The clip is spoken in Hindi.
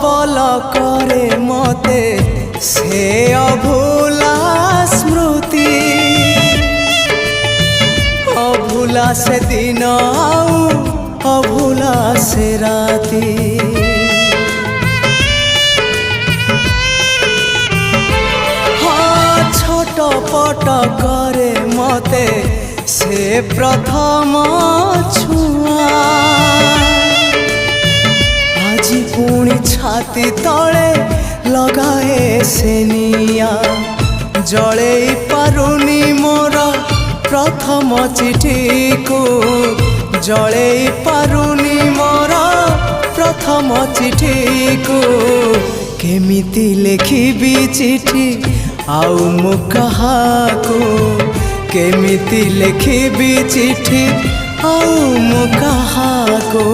बल करे मते से अभूला स्मृति अभूला से दिन आऊ अभूला से राती हाँ छटपट करे मते से प्रथम छुआ आजी पुणी छाती तले लगाए से निया जड़े पारुनी मोर प्रथम चिठी को जड़े पारुनी मोर प्रथम चिठी को केमिति लिखिबी चिठी आउ मु कहाको केमिति लिखिबी चिठी आउ मु कहाको।